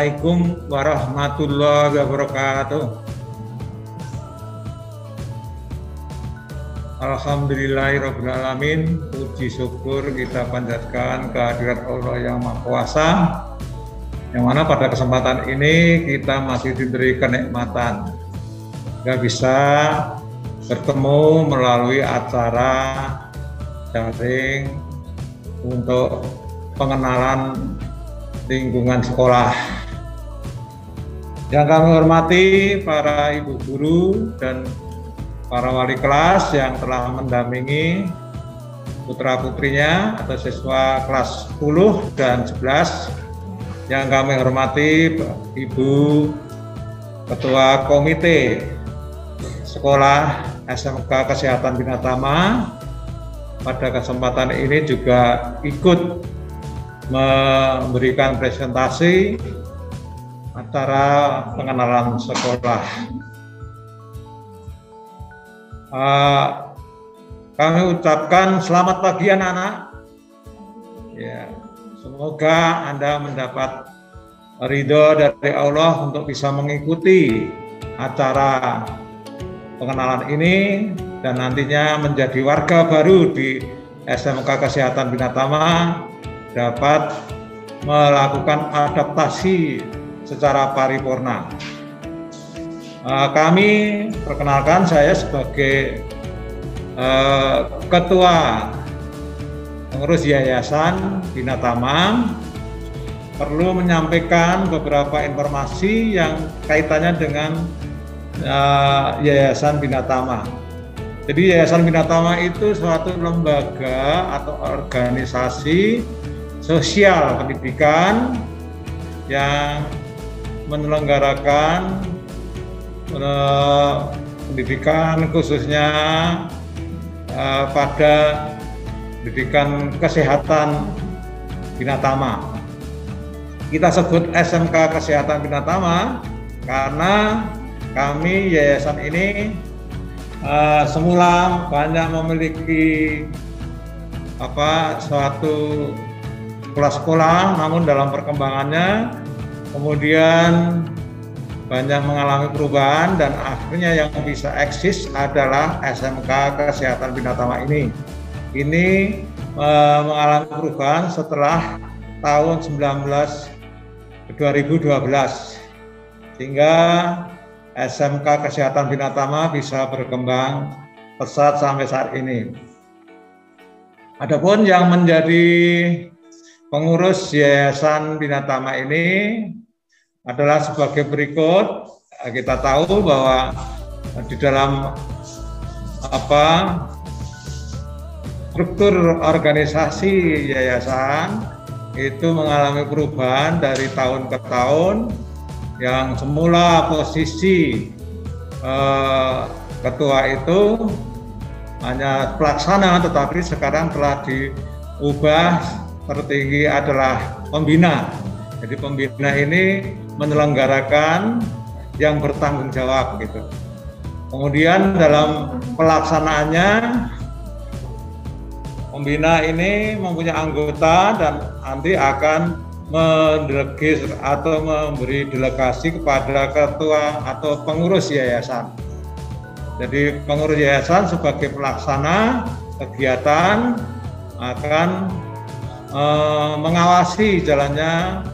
Assalamualaikum warahmatullahi wabarakatuh. Alhamdulillahirrahmanirrahim. Puji syukur kita panjatkan kehadirat Allah yang Maha Kuasa, yang mana pada kesempatan ini kita masih diberi kenikmatan nggak bisa bertemu melalui acara daring untuk pengenalan lingkungan sekolah. Yang kami hormati para ibu guru dan para wali kelas yang telah mendampingi putra-putrinya atau siswa kelas 10 dan 11. Yang kami hormati Ibu Ketua Komite Sekolah SMK Kesehatan Bina Tama, pada kesempatan ini juga ikut memberikan presentasi acara pengenalan sekolah. Kami ucapkan selamat pagi anak-anak. Ya, semoga Anda mendapat ridho dari Allah untuk bisa mengikuti acara pengenalan ini dan nantinya menjadi warga baru di SMK Kesehatan Bina Tama, dapat melakukan adaptasi secara paripurna. Kami perkenalkan, saya sebagai Ketua Pengurus Yayasan Bina Tama perlu menyampaikan beberapa informasi yang kaitannya dengan Yayasan Bina Tama. Jadi Yayasan Bina Tama itu suatu lembaga atau organisasi sosial pendidikan yang menyelenggarakan pendidikan khususnya pada pendidikan kesehatan Bina Tama. Kita sebut SMK Kesehatan Bina Tama karena kami yayasan ini semula banyak memiliki suatu sekolah, namun dalam perkembangannya kemudian banyak mengalami perubahan dan akhirnya yang bisa eksis adalah SMK Kesehatan Bina Tama ini. Ini mengalami perubahan setelah tahun 2012 sehingga SMK Kesehatan Bina Tama bisa berkembang pesat sampai saat ini. Adapun yang menjadi pengurus Yayasan Bina Tama ini adalah sebagai berikut. Kita tahu bahwa di dalam struktur organisasi yayasan itu mengalami perubahan dari tahun ke tahun, yang semula posisi ketua itu hanya pelaksana, tetapi sekarang telah diubah, tertinggi adalah pembina. Jadi pembina ini menyelenggarakan yang bertanggung jawab gitu. Kemudian dalam pelaksanaannya, pembina ini mempunyai anggota dan nanti akan mendelegasi atau memberi delegasi kepada ketua atau pengurus yayasan. Jadi pengurus yayasan sebagai pelaksana kegiatan akan mengawasi jalannya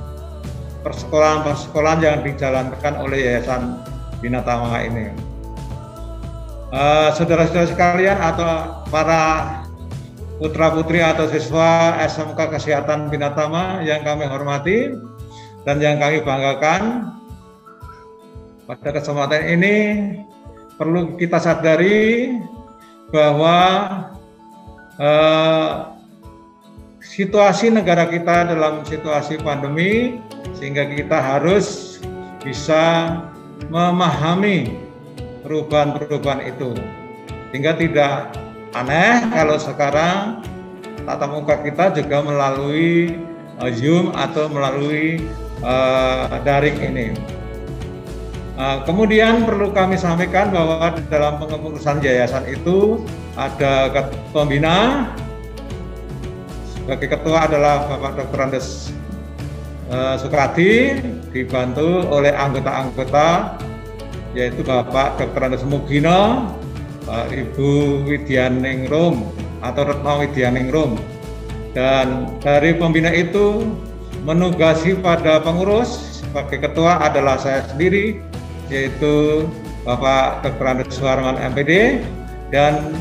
persekolahan-persekolahan yang dijalankan oleh Yayasan Bina Tama ini. Saudara-saudara sekalian atau para putra-putri atau siswa SMK Kesehatan Bina Tama yang kami hormati dan yang kami banggakan, pada kesempatan ini perlu kita sadari bahwa situasi negara kita dalam situasi pandemi, sehingga kita harus bisa memahami perubahan-perubahan itu. Sehingga tidak aneh kalau sekarang tatap muka kita juga melalui Zoom atau melalui daring ini. Kemudian perlu kami sampaikan bahwa di dalam pengurusan yayasan itu ada pembina. Sebagai ketua adalah Bapak Dr. Andes Sukradi, dibantu oleh anggota-anggota, yaitu Bapak Dr. Andes Mugino, Ibu Widyaningrum atau Retno Widyaningrum. Dan dari pembina itu menugasi pada pengurus sebagai ketua adalah saya sendiri, yaitu Bapak Dr. Andes Suharman MPD, dan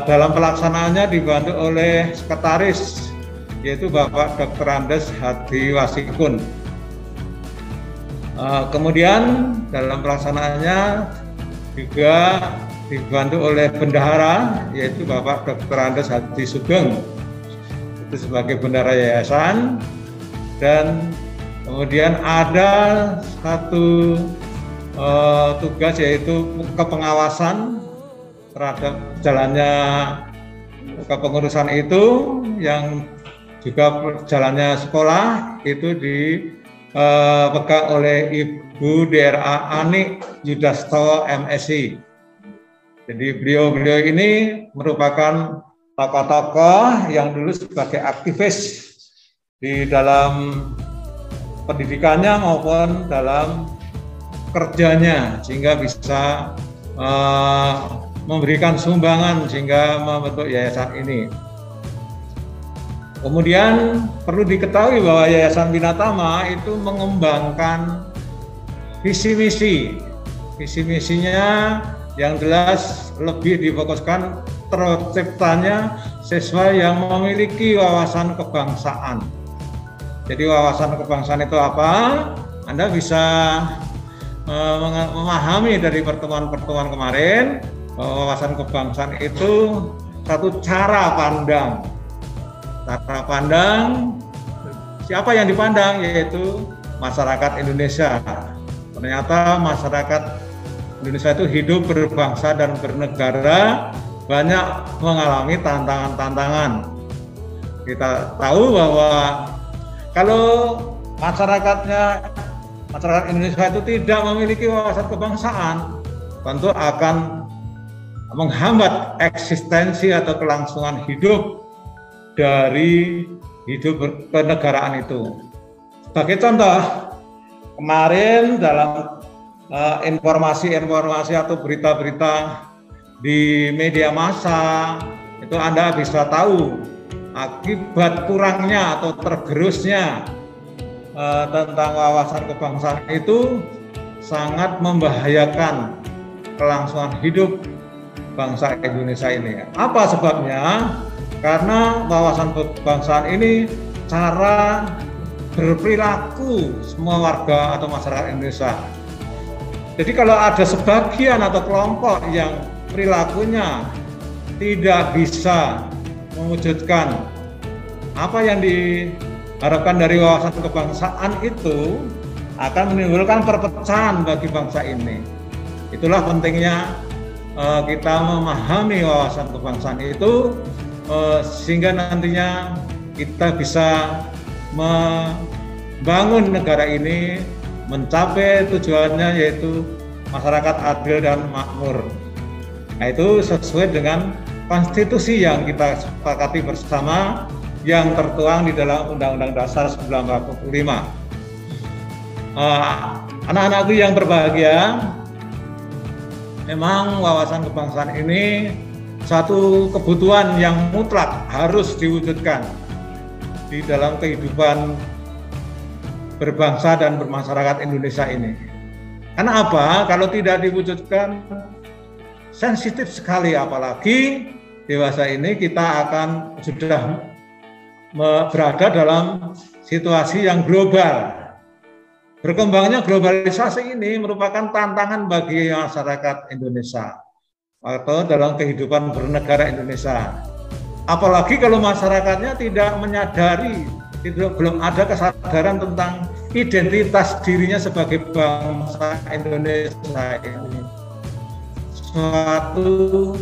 dalam pelaksanaannya dibantu oleh sekretaris, yaitu Bapak Dr. Andes Hadi Wasikun. Kemudian dalam pelaksanaannya juga dibantu oleh bendahara, yaitu Bapak Dr. Andes Hadi Sugeng, itu sebagai bendahara yayasan. Dan kemudian ada satu tugas, yaitu kepengawasan terhadap jalannya kepengurusan itu, yang juga jalannya sekolah itu dipegang oleh Ibu DRA Ani Yudasto MSI. Jadi beliau ini merupakan tokoh-tokoh yang dulu sebagai aktivis di dalam pendidikannya maupun dalam kerjanya, sehingga bisa memberikan sumbangan sehingga membentuk yayasan ini. Kemudian perlu diketahui bahwa Yayasan Binatama itu mengembangkan visi misinya yang jelas lebih difokuskan terciptanya siswa yang memiliki wawasan kebangsaan. Jadi wawasan kebangsaan itu apa? Anda bisa memahami dari pertemuan-pertemuan kemarin bahwa wawasan kebangsaan itu satu cara pandang. Cara pandang, siapa yang dipandang? Yaitu masyarakat Indonesia. Ternyata masyarakat Indonesia itu hidup berbangsa dan bernegara, banyak mengalami tantangan-tantangan. Kita tahu bahwa kalau masyarakat Indonesia itu tidak memiliki wawasan kebangsaan, tentu akan menghambat eksistensi atau kelangsungan hidup dari hidup kenegaraan itu. Sebagai contoh, kemarin dalam informasi atau berita-berita di media massa itu Anda bisa tahu akibat kurangnya atau tergerusnya tentang wawasan kebangsaan itu sangat membahayakan kelangsungan hidup bangsa Indonesia ini. Apa sebabnya? Karena wawasan kebangsaan ini cara berperilaku semua warga atau masyarakat Indonesia. Jadi kalau ada sebagian atau kelompok yang perilakunya tidak bisa mewujudkan apa yang diharapkan dari wawasan kebangsaan, itu akan menimbulkan perpecahan bagi bangsa ini. Itulah pentingnya kita memahami wawasan kebangsaan itu, sehingga nantinya kita bisa membangun negara ini mencapai tujuannya, yaitu masyarakat adil dan makmur. Nah, itu sesuai dengan konstitusi yang kita sepakati bersama yang tertuang di dalam Undang-Undang Dasar 1945. Anak-anakku yang berbahagia, memang wawasan kebangsaan ini satu kebutuhan yang mutlak harus diwujudkan di dalam kehidupan berbangsa dan bermasyarakat Indonesia ini. Karena apa? Kalau tidak diwujudkan, sensitif sekali, apalagi dewasa ini kita akan sudah berada dalam situasi yang global. Berkembangnya globalisasi ini merupakan tantangan bagi masyarakat Indonesia atau dalam kehidupan bernegara Indonesia. Apalagi kalau masyarakatnya tidak menyadari, belum ada kesadaran tentang identitas dirinya sebagai bangsa Indonesia ini. Suatu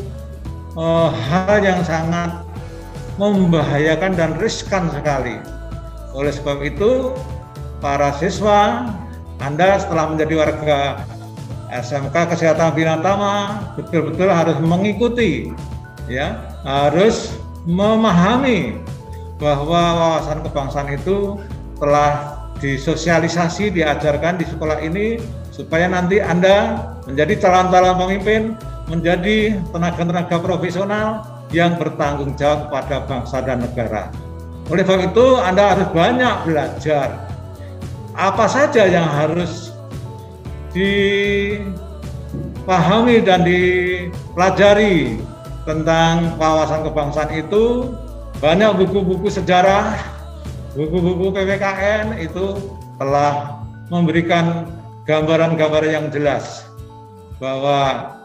hal yang sangat membahayakan dan riskan sekali. Oleh sebab itu, para siswa, Anda setelah menjadi warga SMK Kesehatan Binatama betul-betul harus mengikuti, ya, harus memahami bahwa wawasan kebangsaan itu telah disosialisasi, diajarkan di sekolah ini supaya nanti Anda menjadi calon-calon pemimpin, menjadi tenaga-tenaga profesional yang bertanggung jawab kepada bangsa dan negara. Oleh sebab itu Anda harus banyak belajar. Apa saja yang harus dipahami dan dipelajari tentang wawasan kebangsaan itu, banyak buku-buku sejarah, buku-buku PPKN itu telah memberikan gambaran-gambaran yang jelas bahwa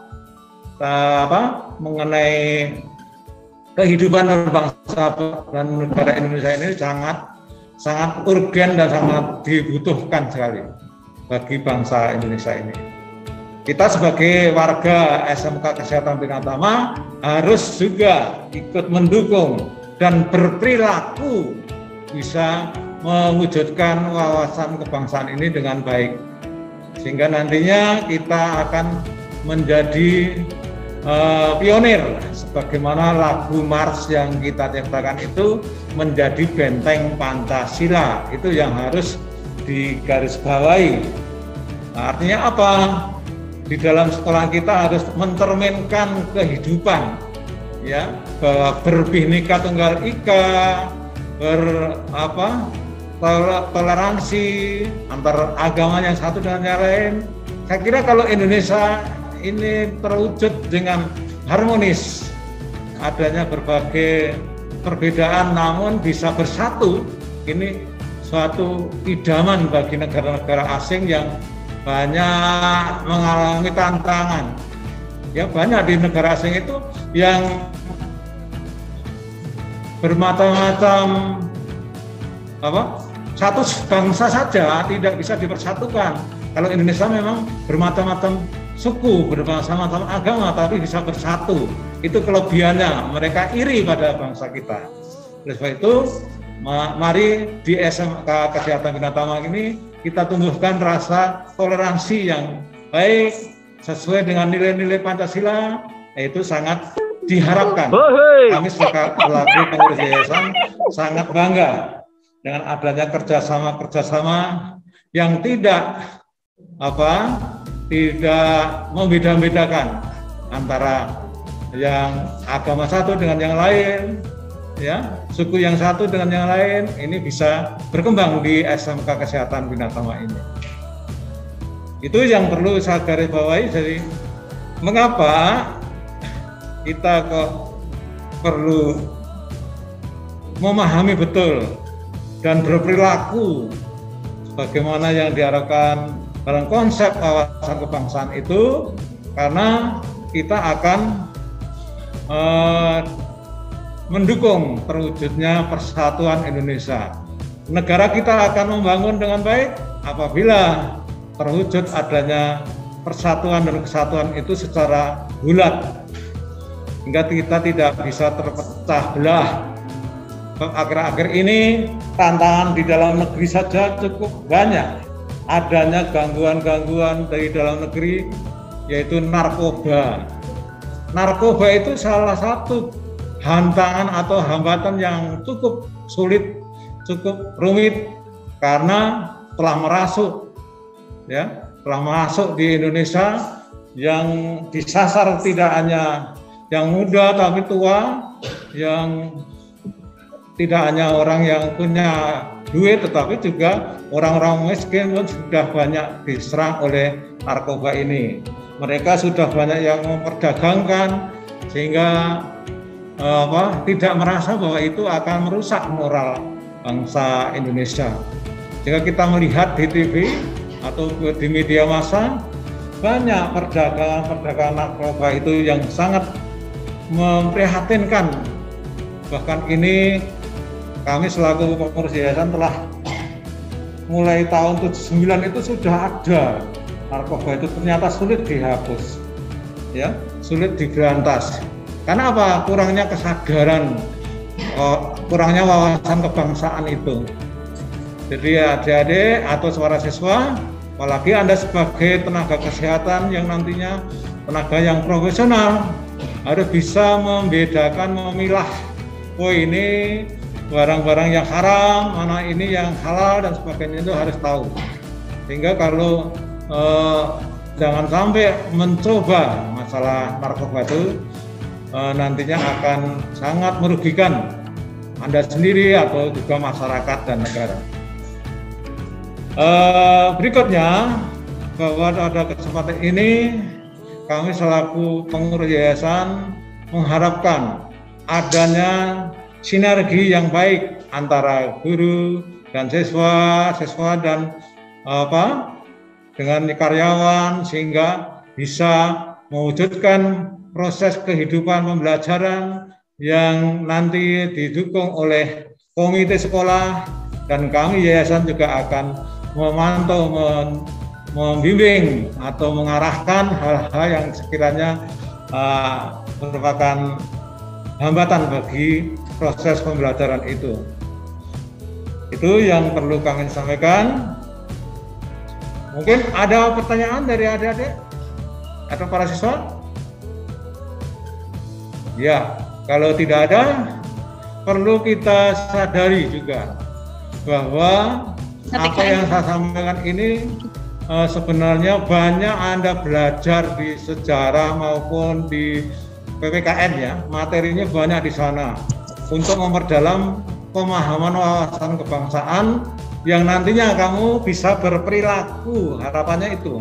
mengenai kehidupan berbangsa dan negara Indonesia ini sangat urgen dan sangat dibutuhkan sekali bagi bangsa Indonesia ini. Kita sebagai warga SMK Kesehatan Binatama harus juga ikut mendukung dan berperilaku bisa mewujudkan wawasan kebangsaan ini dengan baik, sehingga nantinya kita akan menjadi pionir sebagaimana lagu Mars yang kita ciptakan itu menjadi benteng Pancasila. Itu yang harus digarisbawahi. Nah, artinya apa? Di dalam sekolah kita harus mencerminkan kehidupan, ya, bahwa berbhinneka tunggal ika, toleransi antar agama yang satu dengan yang lain. Saya kira kalau Indonesia ini terwujud dengan harmonis, adanya berbagai perbedaan namun bisa bersatu, ini suatu idaman bagi negara-negara asing yang banyak mengalami tantangan. Ya, banyak di negara asing itu yang bermacam-macam satu bangsa saja tidak bisa dipersatukan. Kalau Indonesia memang bermacam-macam suku, bermacam-macam agama, tapi bisa bersatu. Itu kelebihannya. Mereka iri pada bangsa kita. Oleh sebab itu, mari di SMK Kesehatan Binatama ini kita tumbuhkan rasa toleransi yang baik sesuai dengan nilai-nilai Pancasila. Itu sangat diharapkan. Kami sebagai pelaku pengurus yayasan sangat bangga dengan adanya kerjasama yang tidak membeda-bedakan antara yang agama satu dengan yang lain, ya, suku yang satu dengan yang lain. Ini bisa berkembang di SMK Kesehatan Binatama ini. Itu yang perlu saya garis bawahi. Jadi mengapa kita kok perlu memahami betul dan berperilaku sebagaimana yang diharapkan dalam konsep wawasan kebangsaan itu, karena kita akan mendukung terwujudnya persatuan Indonesia. Negara kita akan membangun dengan baik apabila terwujud adanya persatuan dan kesatuan itu secara bulat, hingga kita tidak bisa terpecah belah. Akhir-akhir ini tantangan di dalam negeri saja cukup banyak. Adanya gangguan-gangguan dari dalam negeri, yaitu narkoba. Narkoba itu salah satu hantangan atau hambatan yang cukup sulit, cukup rumit, karena telah masuk di Indonesia, yang disasar tidak hanya yang muda tapi tua, yang tidak hanya orang yang punya duit, tetapi juga orang-orang miskin pun sudah banyak diserang oleh narkoba ini. Mereka sudah banyak yang memperdagangkan, sehingga tidak merasa bahwa itu akan merusak moral bangsa Indonesia. Jika kita melihat di TV atau di media massa, banyak perdagangan narkoba itu yang sangat memprihatinkan. Bahkan ini kami selaku pengurus yayasan telah mulai tahun 79 itu sudah ada narkoba itu, ternyata sulit dihapus, ya, sulit diberantas. Karena apa? Kurangnya kesadaran, kurangnya wawasan kebangsaan itu. Jadi adik-adik atau suara siswa, apalagi Anda sebagai tenaga kesehatan yang nantinya tenaga yang profesional, harus bisa membedakan, memilah, oh ini barang-barang yang haram, mana ini yang halal dan sebagainya itu harus tahu. Sehingga kalau jangan sampai mencoba masalah narkoba itu nantinya akan sangat merugikan Anda sendiri atau juga masyarakat dan negara. Berikutnya, bahwa pada kesempatan ini kami selaku pengurus yayasan mengharapkan adanya sinergi yang baik antara guru dan siswa dan dengan karyawan, sehingga bisa mewujudkan proses kehidupan pembelajaran yang nanti didukung oleh komite sekolah, dan kami yayasan juga akan memantau, membimbing atau mengarahkan hal-hal yang sekiranya merupakan hambatan bagi proses pembelajaran itu. Itu yang perlu kami sampaikan. Mungkin ada pertanyaan dari adik-adik atau para siswa? Ya, kalau tidak ada, perlu kita sadari juga bahwa apa yang saya sampaikan ini sebenarnya banyak Anda belajar di sejarah maupun di PPKN ya, materinya banyak di sana untuk memperdalam pemahaman wawasan kebangsaan yang nantinya kamu bisa berperilaku. Harapannya itu,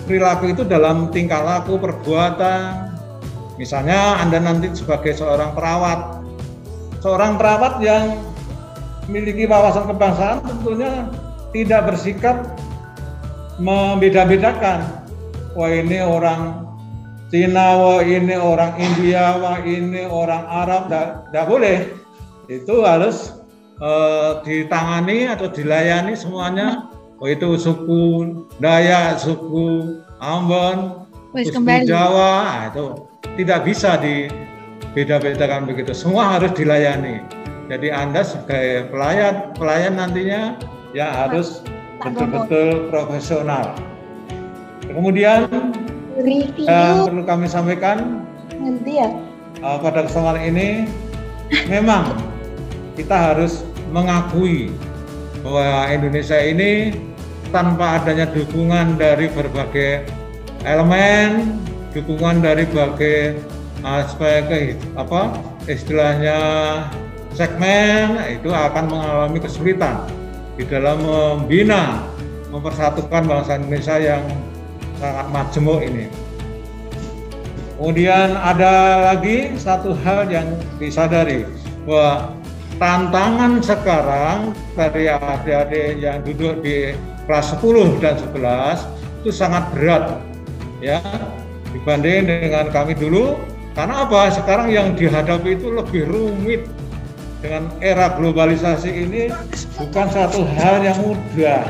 perilaku itu dalam tingkah laku, perbuatan. Misalnya Anda nanti sebagai seorang perawat yang memiliki wawasan kebangsaan tentunya tidak bersikap membeda-bedakan. Wah ini orang Cina, wah ini orang India, wah ini orang Arab, tidak boleh. Itu harus ditangani atau dilayani semuanya. Oh itu suku Dayak, suku Ambon, suku Jawa, itu tidak bisa dibeda-bedakan begitu. Semua harus dilayani. Jadi Anda sebagai pelayan nantinya ya harus betul-betul profesional. Kemudian yang perlu kami sampaikan pada kesempatan ini, memang kita harus mengakui bahwa Indonesia ini tanpa adanya dukungan dari berbagai elemen, dukungan dari berbagai aspek istilahnya segmen, itu akan mengalami kesulitan di dalam membina, mempersatukan bangsa Indonesia yang sangat majemuk ini. Kemudian ada lagi satu hal yang disadari, bahwa tantangan sekarang dari adik-adik yang duduk di kelas 10 dan 11 itu sangat berat ya dibanding dengan kami dulu. Karena apa? Sekarang yang dihadapi itu lebih rumit. Dengan era globalisasi ini bukan satu hal yang mudah.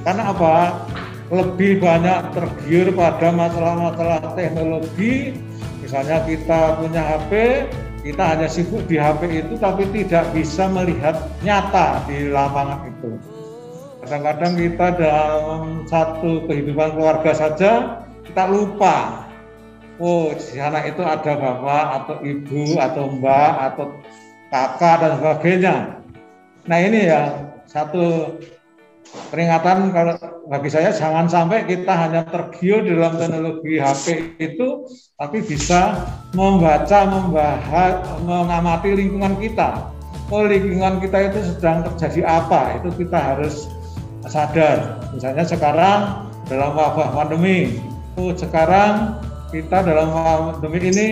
Karena apa? Lebih banyak tergiur pada masalah-masalah teknologi. Misalnya kita punya HP, kita hanya sibuk di HP itu tapi tidak bisa melihat nyata di lapangan itu. Kadang-kadang kita dalam satu kehidupan keluarga saja kita lupa. Oh, di sana itu ada bapak atau ibu atau mbak atau kakak dan sebagainya. Nah ini ya satu peringatan kalau bagi saya, jangan sampai kita hanya tergiur dalam teknologi HP itu, tapi bisa membaca, membahas, mengamati lingkungan kita. Oh lingkungan kita itu sedang terjadi apa, itu kita harus sadar. Misalnya sekarang dalam wabah pandemi, sekarang kita dalam pandemi ini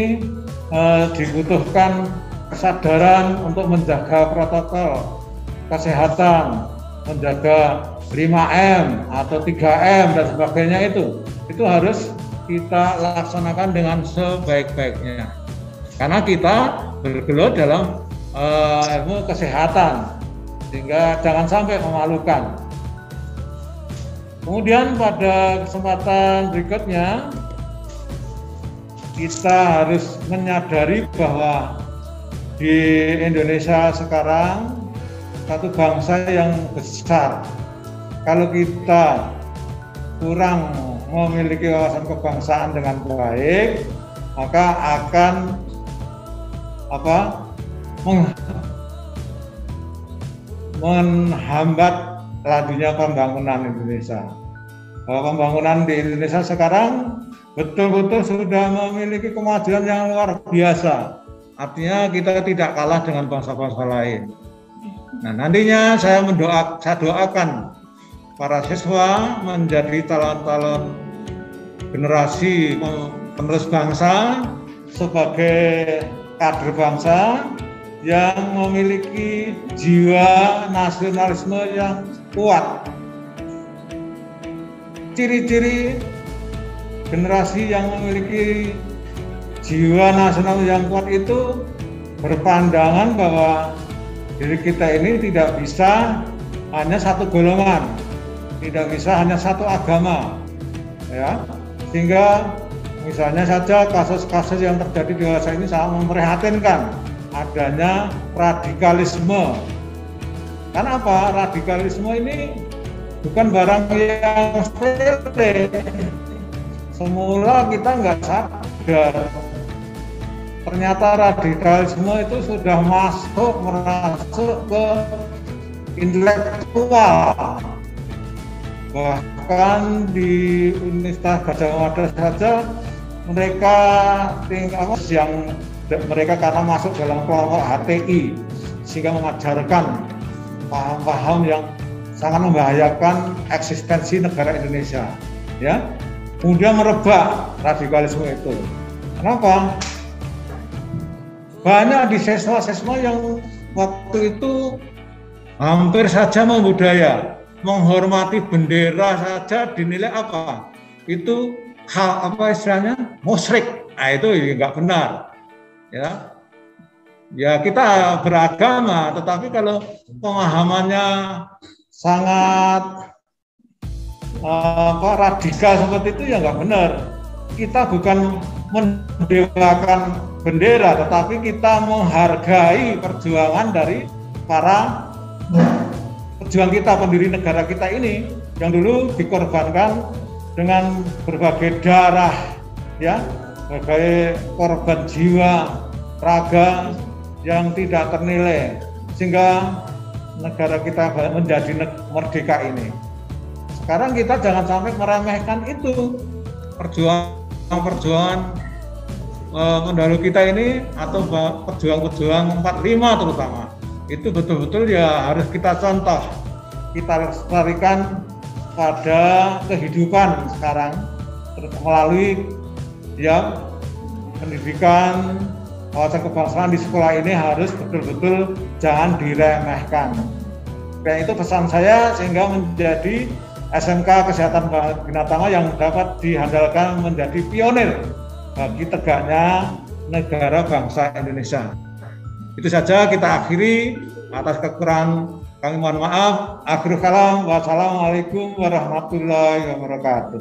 dibutuhkan kesadaran untuk menjaga protokol kesehatan, menjaga 5M atau 3M dan sebagainya, itu harus kita laksanakan dengan sebaik-baiknya. Karena kita bergelut dalam ilmu kesehatan, sehingga jangan sampai memalukan. Kemudian pada kesempatan berikutnya, kita harus menyadari bahwa di Indonesia sekarang satu bangsa yang besar. Kalau kita kurang memiliki wawasan kebangsaan dengan baik, maka akan menghambat lajunya pembangunan Indonesia. Bahwa pembangunan di Indonesia sekarang betul-betul sudah memiliki kemajuan yang luar biasa. Artinya kita tidak kalah dengan bangsa-bangsa lain. Nah, nantinya saya doakan para siswa menjadi calon-calon generasi penerus bangsa sebagai kader bangsa yang memiliki jiwa nasionalisme yang kuat. Ciri-ciri generasi yang memiliki jiwa nasional yang kuat itu berpandangan bahwa diri kita ini tidak bisa hanya satu golongan, tidak bisa hanya satu agama, ya. Sehingga misalnya saja kasus-kasus yang terjadi di Gaza ini sangat memprihatinkan, adanya radikalisme. Karena apa? Radikalisme ini bukan barang yang sepele. Semula kita nggak sadar, ternyata radikalisme itu sudah masuk ke intelektual. Bahkan di Universitas Gadjah Mada saja mereka karena masuk dalam kelompok HTI sehingga mengajarkan paham-paham yang sangat membahayakan eksistensi negara Indonesia, ya. Kemudian merebak radikalisme itu. Kenapa? Banyak di siswa-siswa yang waktu itu hampir saja membudaya, menghormati bendera saja dinilai apa? Itu apa istilahnya? Musyrik. Nah, itu nggak benar. Ya kita beragama, tetapi kalau pemahamannya sangat radikal seperti itu ya nggak benar. Kita bukan mendewakan bendera, tetapi kita menghargai perjuangan dari para pejuang kita, pendiri negara kita ini yang dulu dikorbankan dengan berbagai darah, ya, berbagai korban jiwa, raga yang tidak ternilai, sehingga negara kita menjadi merdeka ini. Sekarang kita jangan sampai meremehkan itu perjuangan pendahulu kita ini, atau pejuang-pejuang 45 terutama. Itu betul-betul ya harus kita contoh, kita lestarikan pada kehidupan sekarang melalui ya pendidikan wawasan kebangsaan di sekolah ini harus betul-betul jangan diremehkan. Dan itu pesan saya sehingga menjadi SMK Kesehatan Bina Tama yang dapat diandalkan menjadi pionir bagi tegaknya negara bangsa Indonesia. Itu saja, kita akhiri. Atas kekurangan kami mohon maaf. Akhirul kalam. Wassalamualaikum warahmatullahi wabarakatuh.